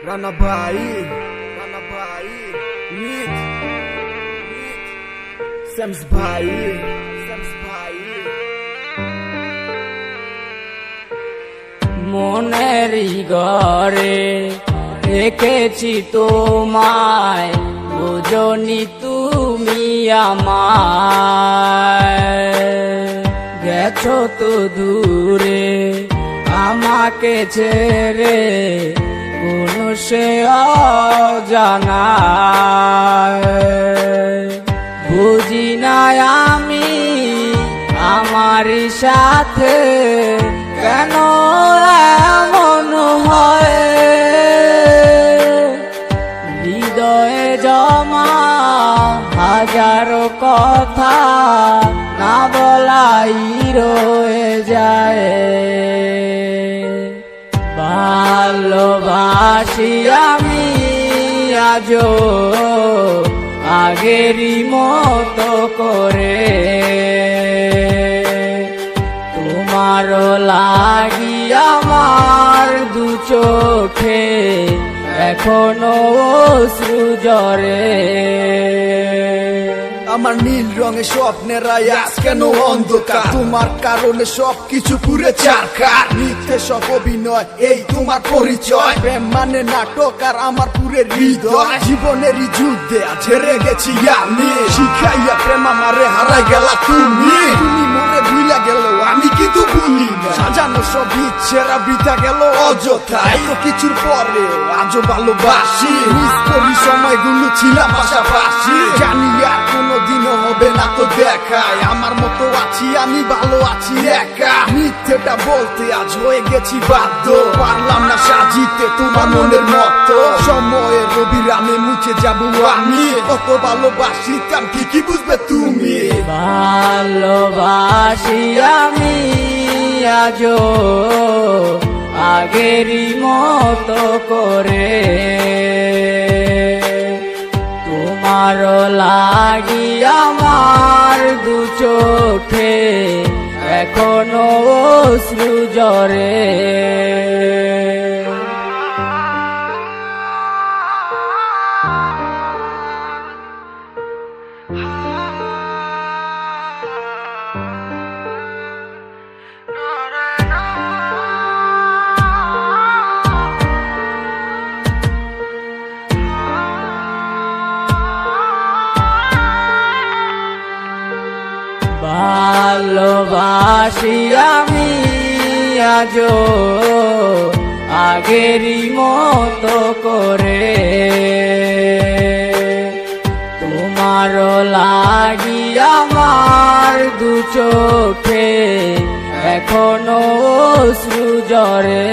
Rana Bhai, Meet, Sams Bhai, মনেরই ঘরে রেখেছি তোমায়, বুঝনি তুমি আমায়। গেছো তো দূরে আমাকে ছেড়ে, কোন সে অজানায়। বুঝি না আমি আমারই সাথে কেন এমন হয়। হৃদয়ে জমা হাজারো কথা না বলাই রয়ে যায়। ভালোবাসি আমি আজও আগেরই মতো করে, তোমারও লাগি আমার দু চোখে এখনো অশ্রু ঝরে। আমার নীল রঙে স্বপ্নের আজ কেন অন্ধকার, তোমার কারণে সবকিছু পুরে চারখার। মিথ্যে সব অভিনয় এই তোমার পরিচয়, প্রেম মানে নাটক আর আমার পুরে হৃদয়। জীবনেরই যুদ্ধে আজ হেরে গেছি আমি, শিখাইয়া প্রেম আমারে হারাই গেলা তুমি। তুমি মনে ভুলা গেল আমি কিন্তু ভুলি না, সাজানো সব ইচ্ছেরা বৃথা গেল অযথা। এত কিছুর পরে আজও ভালোবাসি, মিস করি সময়গুলো ছিলাম পাশাপাশি। জানি আর কোনোদিনও হবে না তো দেখায়, আমার মতো আছি আমি ভালো আছি একা। মিথ্যেটা বলতে আজ হয়ে গেছি বাধ্য, পারলাম না সাজিতে তোমার মনের মতো। সময়ের অবিরামে মুছে যাবো আমি, কত ভালোবাসিতাম ঠিকই বুঝবে তুমি। ভালোবাসি আমি আজও আগেরই মতো করে, তোমারও লাগি আমার দু চোখে এখনো অশ্রু ঝরে। ভালোবাসি আমি আজও আগেরই মতো করে, তোমারও লাগি আমার দু চোখে এখনো অশ্রু ঝরে।